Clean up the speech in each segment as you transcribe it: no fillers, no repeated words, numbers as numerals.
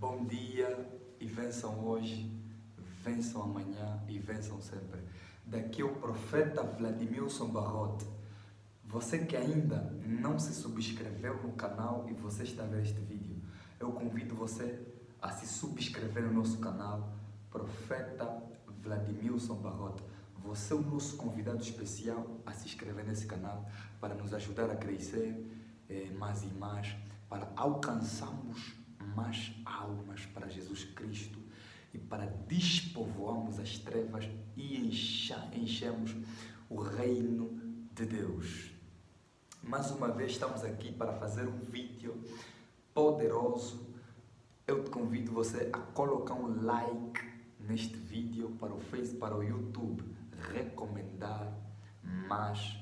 Bom dia e vençam hoje, vençam amanhã e vençam sempre. Daqui é o profeta Vladimilson Barrote. Você que ainda não se subscreveu no canal e você está a ver este vídeo, eu convido você a se subscrever no nosso canal, Profeta Vladimilson Barrote. Você é o nosso convidado especial a se inscrever nesse canal para nos ajudar a crescer mais e mais, para alcançarmos mais almas para Jesus Cristo e para despovoarmos as trevas e enchermos o reino de Deus. Mais uma vez estamos aqui para fazer um vídeo poderoso. Eu te convido você a colocar um like neste vídeo para o Facebook, para o YouTube, recomendar mais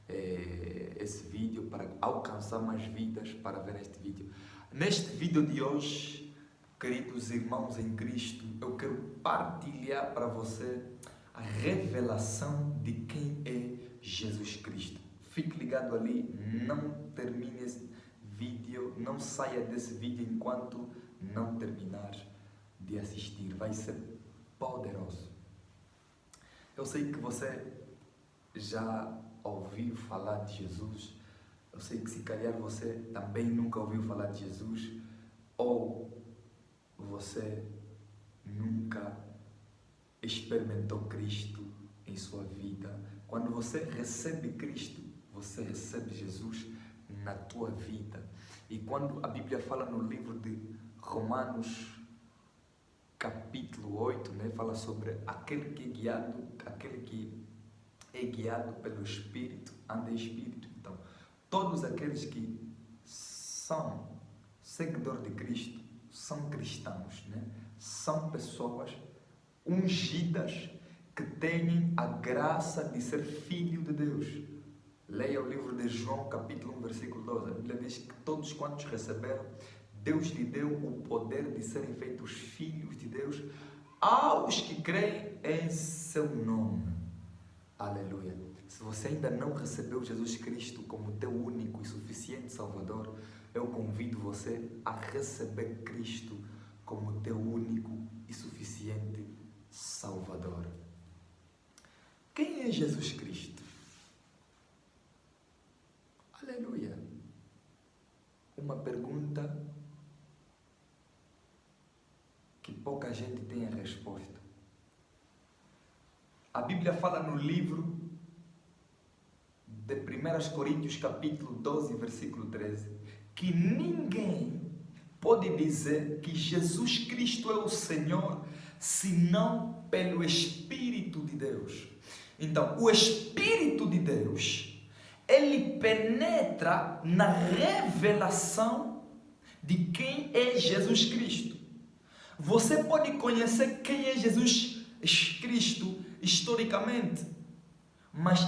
esse vídeo para alcançar mais vidas para ver este vídeo. Neste vídeo de hoje, queridos irmãos em Cristo, eu quero partilhar para você a revelação de quem é Jesus Cristo. Fique ligado ali, não termine esse vídeo, não saia desse vídeo enquanto não terminar de assistir. Vai ser poderoso. Eu sei que você já ouviu falar de Jesus. Eu sei que se calhar você também nunca ouviu falar de Jesus, ou você nunca experimentou Cristo em sua vida. Quando você recebe Cristo, você recebe Jesus na tua vida. E quando a Bíblia fala no livro de Romanos, capítulo 8, fala sobre aquele que é guiado pelo Espírito, anda em Espírito. Então, todos aqueles que são seguidores de Cristo são cristãos, São pessoas ungidas que têm a graça de ser filho de Deus. Leia o livro de João, capítulo 1, versículo 12. A Bíblia diz que todos quantos receberam, Deus lhe deu o poder de serem feitos filhos de Deus aos que creem em seu nome. Aleluia. Se você ainda não recebeu Jesus Cristo como teu único e suficiente Salvador, eu convido você a receber Cristo como teu único e suficiente Salvador. Quem é Jesus Cristo? Aleluia. Uma pergunta que pouca gente tem a resposta. A Bíblia fala no livro de 1 Coríntios, capítulo 12, versículo 13, que ninguém pode dizer que Jesus Cristo é o Senhor, senão pelo Espírito de Deus. Então, o Espírito de Deus, ele penetra na revelação de quem é Jesus Cristo. Você pode conhecer quem é Jesus Cristo historicamente, mas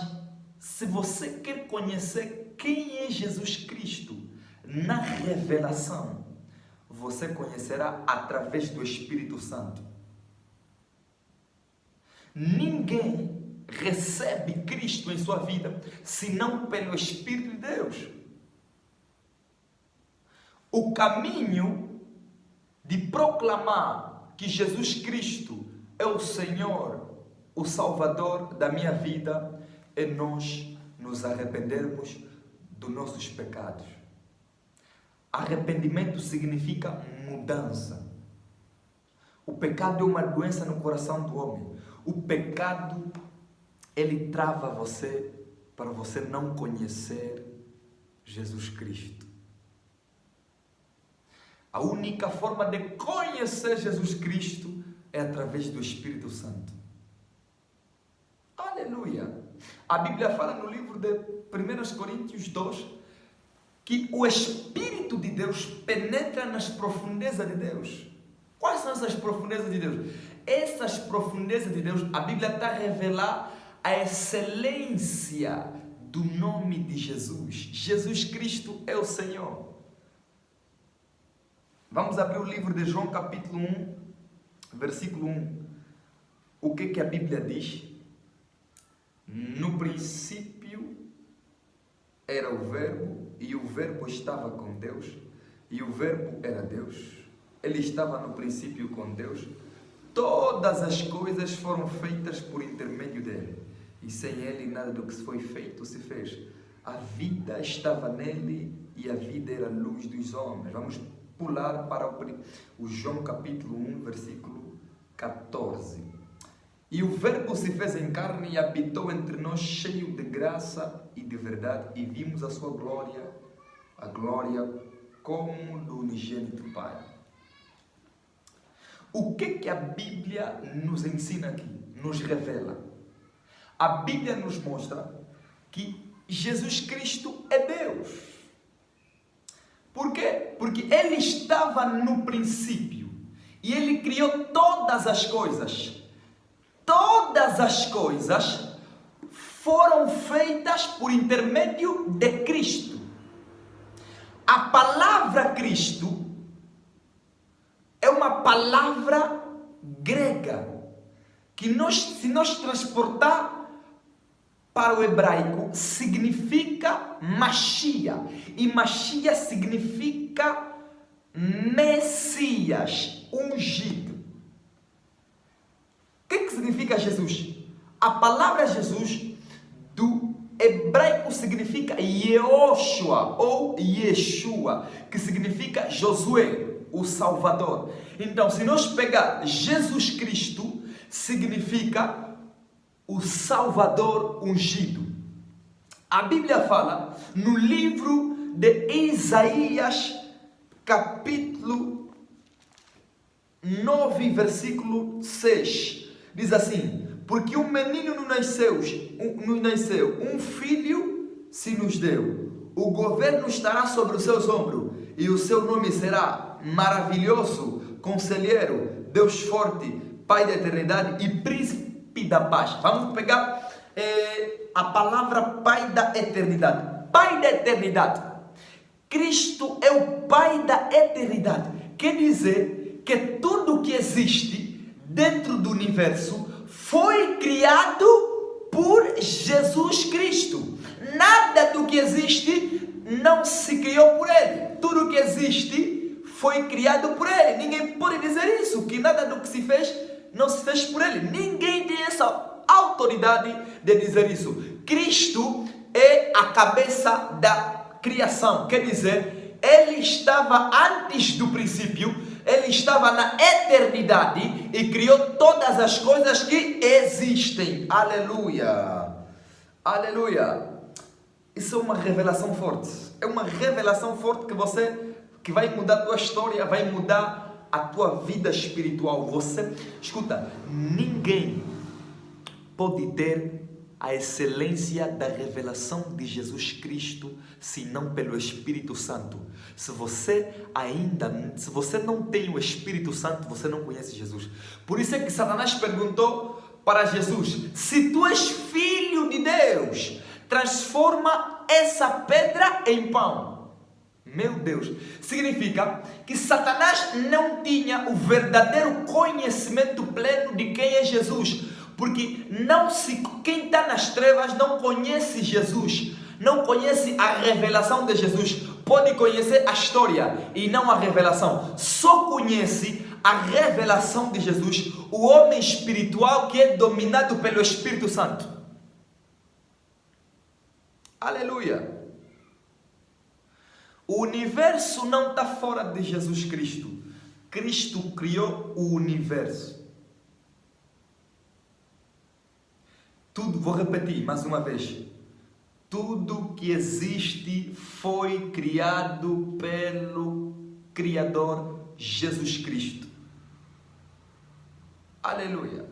se você quer conhecer quem é Jesus Cristo na revelação, você conhecerá através do Espírito Santo. Ninguém recebe Cristo em sua vida senão pelo Espírito de Deus. O caminho de proclamar que Jesus Cristo é o Senhor, o Salvador da minha vida, é nós nos arrependermos dos nossos pecados. Arrependimento significa mudança. O pecado é uma doença no coração do homem. O pecado, ele trava você para você não conhecer Jesus Cristo. A única forma de conhecer Jesus Cristo é através do Espírito Santo. Aleluia! A Bíblia fala no livro de 1 Coríntios 2 que o Espírito de Deus penetra nas profundezas de Deus. Quais são essas profundezas de Deus? Essas profundezas de Deus, a Bíblia está a revelar a excelência do nome de Jesus. Jesus Cristo é o Senhor. Vamos abrir o livro de João, capítulo 1, versículo 1. O que a Bíblia diz? No princípio era o Verbo, e o Verbo estava com Deus, e o Verbo era Deus. Ele estava no princípio com Deus. Todas as coisas foram feitas por intermédio dele. E sem ele nada do que foi feito se fez. A vida estava nele e a vida era a luz dos homens. Vamos pular para o João capítulo 1, versículo 14. E o Verbo se fez em carne e habitou entre nós, cheio de graça e de verdade, e vimos a sua glória, a glória como do unigênito Pai. O que a Bíblia nos ensina aqui? Nos revela. A Bíblia nos mostra que Jesus Cristo é Deus. Por quê? Porque Ele estava no princípio e Ele criou todas as coisas. Todas as coisas foram feitas por intermédio de Cristo. A palavra Cristo é uma palavra grega que se nós transportar para o hebraico significa Machia, e Machia significa Messias, ungido. O que significa Jesus? A palavra Jesus do hebraico significa Yehoshua ou Yeshua, que significa Josué, o Salvador. Então, se nós pegar Jesus Cristo, significa o Salvador ungido. A Bíblia fala no livro de Isaías, capítulo 9, versículo 6. Diz assim: porque um menino nos nasceu, um filho se nos deu. O governo estará sobre os seus ombros, e o seu nome será Maravilhoso, Conselheiro, Deus Forte, Pai da Eternidade e Príncipe da Paz. Vamos pegar a palavra Pai da Eternidade. Pai da Eternidade. Cristo é o Pai da Eternidade. Quer dizer que tudo que existe dentro do universo foi criado por Jesus Cristo. Nada do que existe não se criou por Ele. Tudo que existe foi criado por Ele. Ninguém pode dizer isso, que nada do que se fez não se fez por Ele. Ninguém tem essa autoridade de dizer isso. Cristo é a cabeça da criação. Quer dizer, Ele estava antes do princípio, Ele estava na eternidade e criou todas as coisas que existem. Aleluia! Aleluia! Isso é uma revelação forte. É uma revelação forte que vai mudar a tua história, vai mudar a tua vida espiritual. Escuta, ninguém pode ter a excelência da revelação de Jesus Cristo, senão pelo Espírito Santo. Se você não tem o Espírito Santo, você não conhece Jesus. Por isso é que Satanás perguntou para Jesus: se tu és filho de Deus, transforma essa pedra em pão. Meu Deus, significa que Satanás não tinha o verdadeiro conhecimento pleno de quem é Jesus. Porque quem está nas trevas não conhece Jesus, não conhece a revelação de Jesus. Pode conhecer a história e não a revelação. Só conhece a revelação de Jesus o homem espiritual que é dominado pelo Espírito Santo. Aleluia! O universo não está fora de Jesus Cristo. Cristo criou o universo. Vou repetir mais uma vez. Tudo que existe foi criado pelo Criador Jesus Cristo. Aleluia!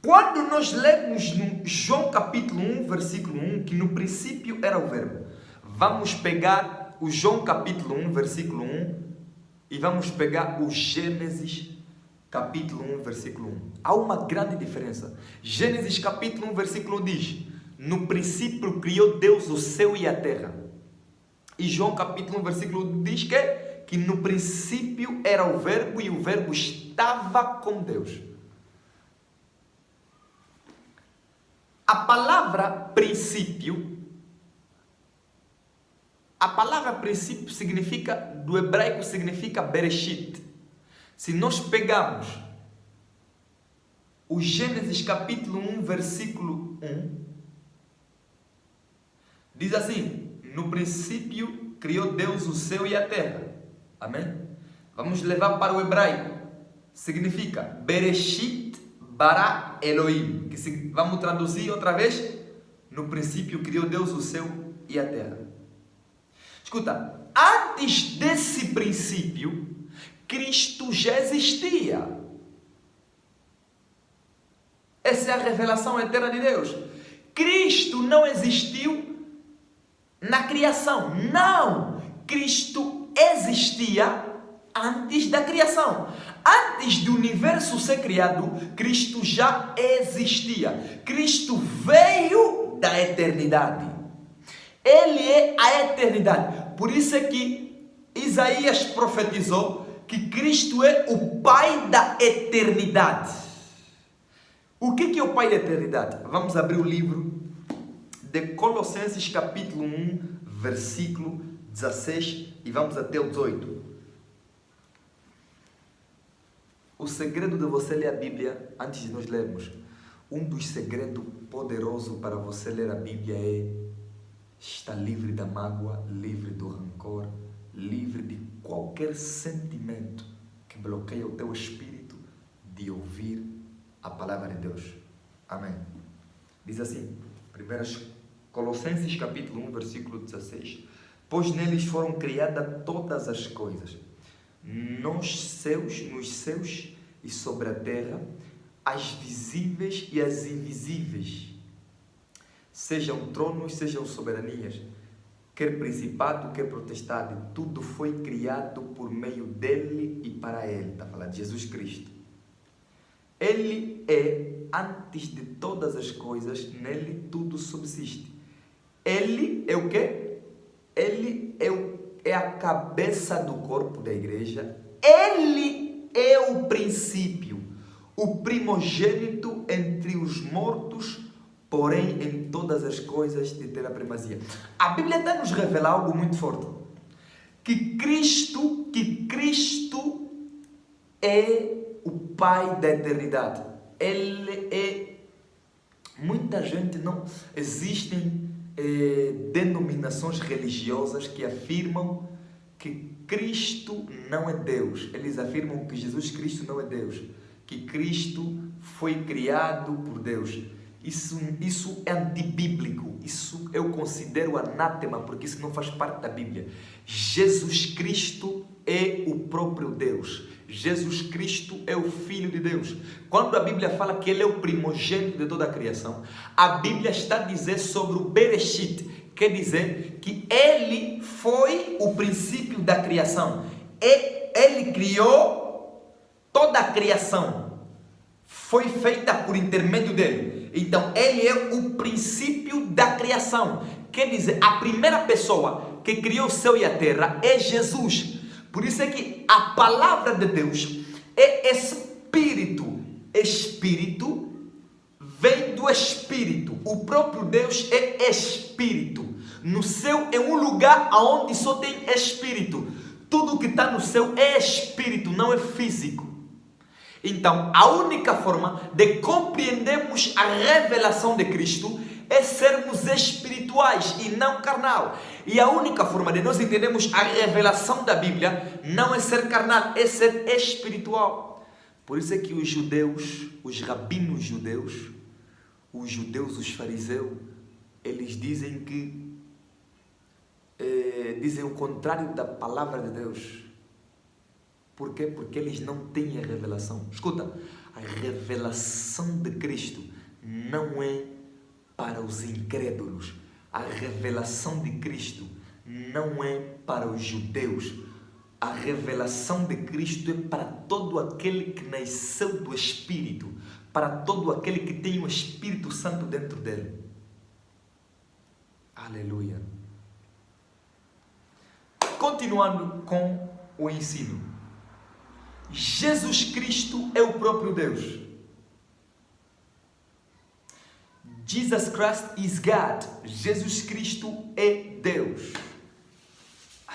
Quando nós lemos no João capítulo 1, versículo 1, que no princípio era o Verbo, vamos pegar o João capítulo 1, versículo 1, e vamos pegar o Gênesis capítulo 1, versículo 1. Há uma grande diferença. Gênesis capítulo 1, versículo 1 diz: no princípio criou Deus o céu e a terra. E João capítulo 1, versículo 1 diz que no princípio era o Verbo e o Verbo estava com Deus. A palavra princípio A palavra princípio significa, do hebraico significa Bereshit. Se nós pegarmos o Gênesis capítulo 1, versículo 1, diz assim: no princípio criou Deus o céu e a terra. Amém? Vamos levar para o hebraico. Significa Bereshit bara Elohim. Vamos traduzir outra vez. No princípio criou Deus o céu e a terra. Escuta, antes desse princípio, Cristo já existia. Essa é a revelação eterna de Deus. Cristo não existiu na criação. Não! Cristo existia antes da criação. Antes do universo ser criado, Cristo já existia. Cristo veio da eternidade. Ele é a eternidade. Por isso é que Isaías profetizou que Cristo é o Pai da eternidade. O que é o Pai da eternidade? Vamos abrir o livro de Colossenses capítulo 1, versículo 16 e vamos até o 18. O segredo de você ler a Bíblia, antes de nós lermos, um dos segredos poderosos para você ler a Bíblia é estar livre da mágoa, livre do rancor, livre de qualquer sentimento que bloqueia o teu espírito de ouvir a palavra de Deus. Amém. Diz assim, 1 Colossenses capítulo 1, versículo 16. Pois neles foram criadas todas as coisas, nos céus e sobre a terra, as visíveis e as invisíveis, sejam tronos, sejam soberanias, quer principado, quer potestade, tudo foi criado por meio dele e para ele. Está falando de Jesus Cristo. Ele é antes de todas as coisas, nele tudo subsiste. Ele é o quê? Ele é a cabeça do corpo da igreja. Ele é o princípio, o primogênito entre os mortos, porém em todas as coisas de ter a primazia. A Bíblia está nos revelar algo muito forte. Que Cristo é o Pai da eternidade. Ele é... Muita gente não... Existem denominações religiosas que afirmam que Cristo não é Deus. Eles afirmam que Jesus Cristo não é Deus. Que Cristo foi criado por Deus. Isso é antibíblico. Isso eu considero anátema, porque isso não faz parte da Bíblia. Jesus Cristo é o próprio Deus. Jesus Cristo é o Filho de Deus. Quando a Bíblia fala que Ele é o primogênito de toda a criação, a Bíblia está a dizer sobre o Bereshit, quer dizer que Ele foi o princípio da criação. Ele criou toda a criação. Foi feita por intermédio dele. Então, Ele é o princípio da criação. Quer dizer, a primeira pessoa que criou o céu e a terra é Jesus. Por isso é que a palavra de Deus é Espírito. Espírito vem do Espírito. O próprio Deus é Espírito. No céu é um lugar onde só tem Espírito. Tudo que está no céu é Espírito, não é físico. Então, a única forma de compreendermos a revelação de Cristo é sermos espirituais e não carnal. E a única forma de nós entendermos a revelação da Bíblia não é ser carnal, é ser espiritual. Por isso é que os judeus, os rabinos judeus, os fariseus, eles dizem que dizem o contrário da palavra de Deus. Por quê? Porque eles não têm a revelação. Escuta, a revelação de Cristo não é para os incrédulos. A revelação de Cristo não é para os judeus. A revelação de Cristo é para todo aquele que nasceu do Espírito, para todo aquele que tem o Espírito Santo dentro dele. Aleluia. Continuando com o ensino. Jesus Cristo é o próprio Deus. Jesus Christ is God. Jesus Cristo é Deus.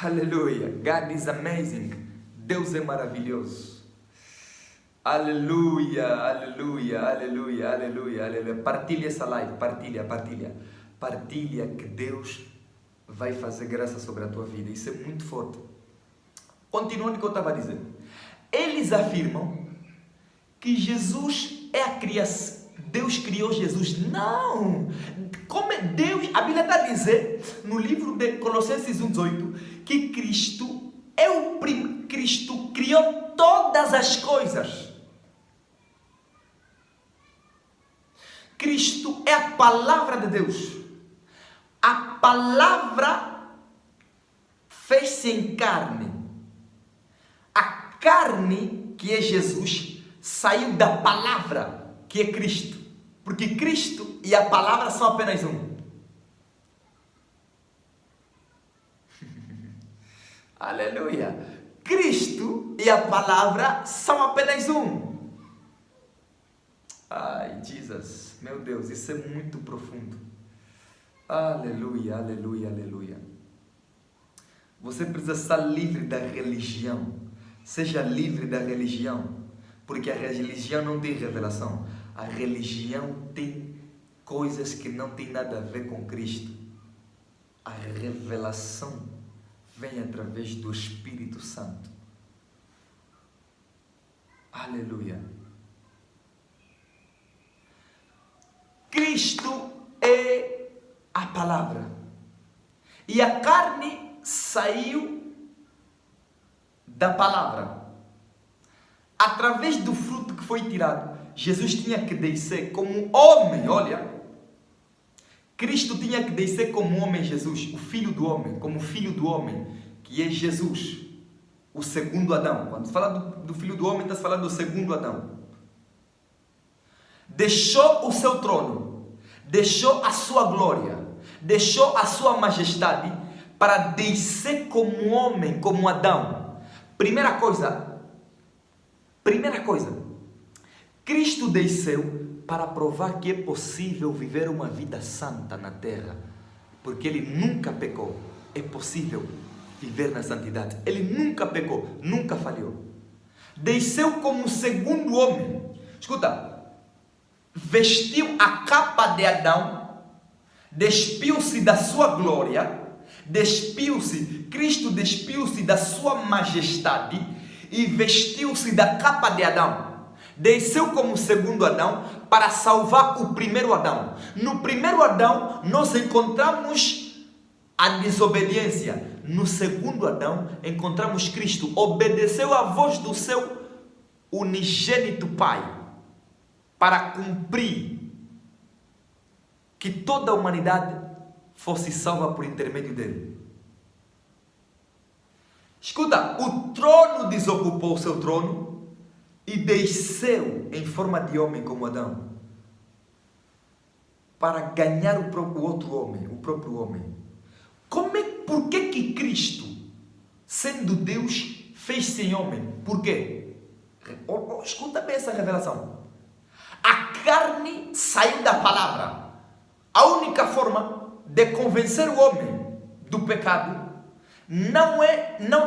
Aleluia. God is amazing. Deus é maravilhoso. Aleluia, aleluia, aleluia, aleluia, aleluia. Partilha essa live, partilha. Partilha que Deus vai fazer graça sobre a tua vida. Isso é muito forte. Continuando o que eu estava a dizer. Eles afirmam que Jesus é a criação. Deus criou Jesus. Não! Como é Deus? A Bíblia está a dizer, no livro de Colossenses 1,18, que Cristo é o primeiro. Cristo criou todas as coisas. Cristo é a palavra de Deus. A palavra fez-se em carne. A carne, que é Jesus, saiu da palavra, que é Cristo. Porque Cristo e a palavra são apenas um. Aleluia! Cristo e a palavra são apenas um. Ai, Jesus, meu Deus, isso é muito profundo. Aleluia, aleluia, aleluia. Você precisa estar livre da religião. Seja livre da religião. Porque a religião não tem revelação. A religião tem coisas que não tem nada a ver com Cristo. A revelação vem através do Espírito Santo. Aleluia. Cristo é a palavra. E a carne saiu da palavra. Através do fruto que foi tirado, Jesus tinha que descer como homem. Olha, Cristo tinha que descer como homem, Jesus, o filho do homem, como filho do homem, que é Jesus, o segundo Adão. Quando se fala do filho do homem, está se falando do segundo Adão. Deixou o seu trono, deixou a sua glória, deixou a sua majestade para descer como homem, como Adão. Primeira coisa, Cristo desceu para provar que é possível viver uma vida santa na terra, porque Ele nunca pecou. É possível viver na santidade. Ele nunca pecou, nunca falhou. Desceu como segundo homem. Escuta, vestiu a capa de Adão, despiu-se da sua glória, Cristo despiu-se da sua majestade e vestiu-se da capa de Adão. Desceu como segundo Adão para salvar o primeiro Adão. No primeiro Adão nós encontramos a desobediência. No segundo Adão encontramos Cristo. Obedeceu à voz do seu unigênito Pai para cumprir que toda a humanidade fosse salva por intermédio dele. Escuta, o trono desocupou o seu trono e desceu em forma de homem como Adão para ganhar o próprio homem. Por que Cristo, sendo Deus, fez-se homem? Por quê? Escuta bem essa revelação. A carne saiu da palavra. A única forma de convencer o homem do pecado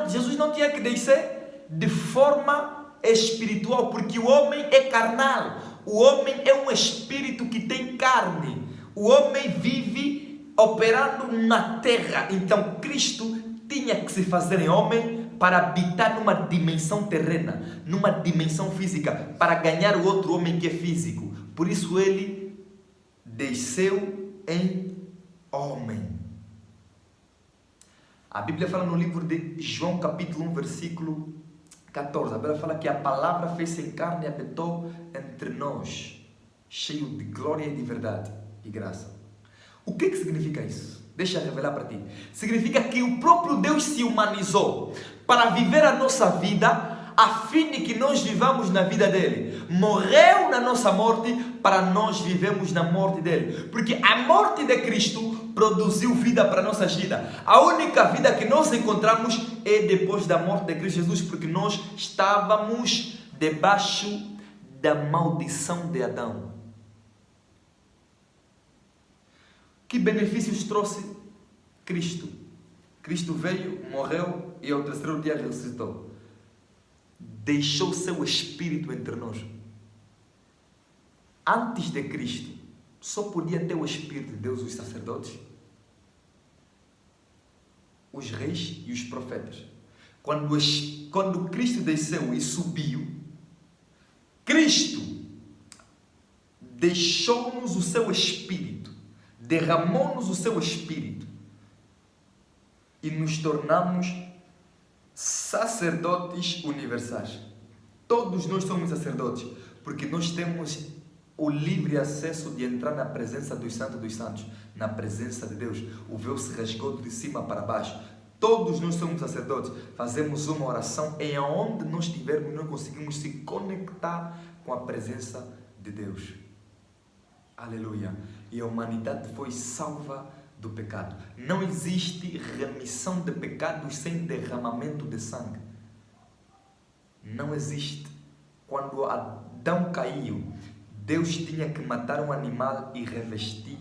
Jesus não tinha que descer de forma espiritual, porque o homem é carnal. O homem é um espírito que tem carne. O homem vive operando na terra. Então Cristo tinha que se fazer em homem para habitar numa dimensão terrena, numa dimensão física, para ganhar o outro homem que é físico. Por isso ele desceu em homem. A Bíblia fala no livro de João capítulo 1 versículo 14. A Bíblia fala que a palavra fez-se em carne e habitou entre nós, cheio de glória e de verdade e graça. O que significa isso? Deixa eu revelar para ti. Significa que o próprio Deus se humanizou para viver a nossa vida, a fim de que nós vivamos na vida dele. Morreu na nossa morte para nós vivemos na morte dele. Porque a morte de Cristo produziu vida para a nossa vida. A única vida que nós encontramos é depois da morte de Cristo Jesus, porque nós estávamos debaixo da maldição de Adão. Que benefícios trouxe Cristo? Cristo veio, morreu e ao terceiro dia ressuscitou. Deixou seu Espírito entre nós. Antes de Cristo, só podia ter o Espírito de Deus os sacerdotes, os reis e os profetas. Quando Cristo desceu e subiu, Cristo deixou-nos o seu Espírito, derramou-nos o seu Espírito e nos tornamos sacerdotes universais. Todos nós somos sacerdotes, porque nós temos o livre acesso de entrar na presença dos santos, na presença de Deus. O véu se rasgou de cima para baixo. Todos nós somos sacerdotes. Fazemos uma oração em onde nós estivermos, nós conseguimos se conectar com a presença de Deus. Aleluia. E a humanidade foi salva do pecado. Não existe remissão de pecados sem derramamento de sangue. Não existe. Quando Adão caiu, Deus tinha que matar um animal e revestir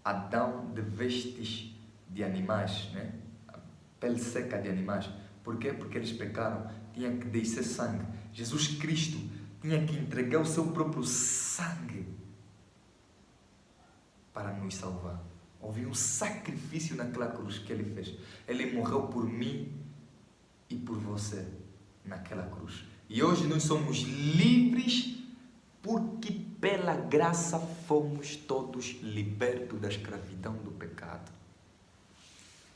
Adão de vestes de animais, né? A pele seca de animais. Por quê? Porque eles pecaram. Tinha que descer sangue. Jesus Cristo tinha que entregar o seu próprio sangue para nos salvar. Houve um sacrifício naquela cruz que Ele fez. Ele morreu por mim e por você naquela cruz. E hoje nós somos livres porque pela graça fomos todos libertos da escravidão do pecado.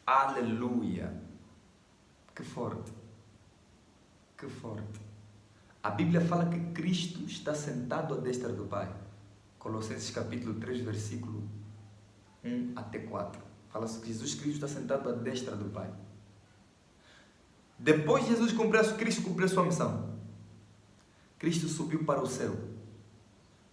Aleluia! Que forte! Que forte! A Bíblia fala que Cristo está sentado à destra do Pai. Colossenses capítulo 3, versículo 1 até 4. Fala que Jesus Cristo está sentado à destra do Pai. Depois de Cristo cumpriu a sua missão. Cristo subiu para o céu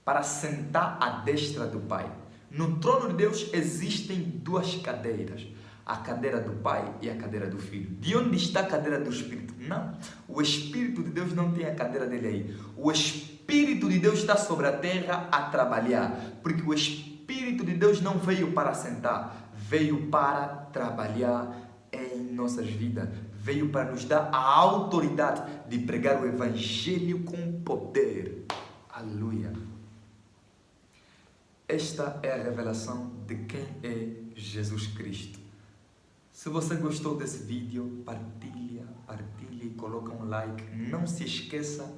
para sentar à destra do Pai. No trono de Deus existem duas cadeiras. A cadeira do Pai e a cadeira do Filho. De onde está a cadeira do Espírito? Não. O Espírito de Deus não tem a cadeira dele aí. O Espírito de Deus está sobre a terra a trabalhar. Porque o Espírito de Deus não veio para sentar. Veio para trabalhar em nossas vidas. Veio para nos dar a autoridade de pregar o Evangelho com poder. Aleluia. Esta é a revelação de quem é Jesus Cristo. Se você gostou desse vídeo, partilhe e coloca um like. Não se esqueça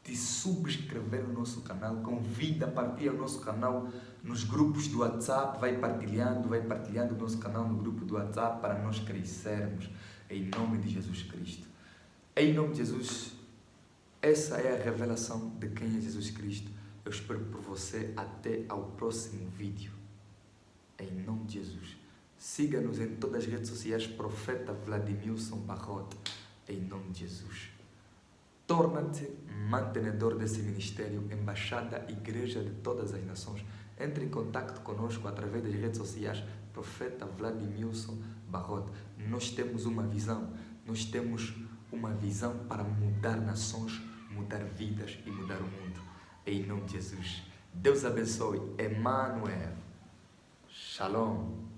de subscrever o nosso canal. Convida, partilha o nosso canal nos grupos do WhatsApp. Vai partilhando o nosso canal no grupo do WhatsApp para nós crescermos. Em nome de Jesus Cristo. Em nome de Jesus, essa é a revelação de quem é Jesus Cristo. Eu espero por você até ao próximo vídeo. Em nome de Jesus. Siga-nos em todas as redes sociais, Profeta Vladimilson Barrote, em nome de Jesus. Torna-te mantenedor desse ministério, Embaixada Igreja de Todas as Nações. Entre em contato conosco através das redes sociais, Profeta Vladimilson Barrote. Nós temos uma visão para mudar nações, mudar vidas e mudar o mundo. Em nome de Jesus. Deus abençoe. Emmanuel. Shalom.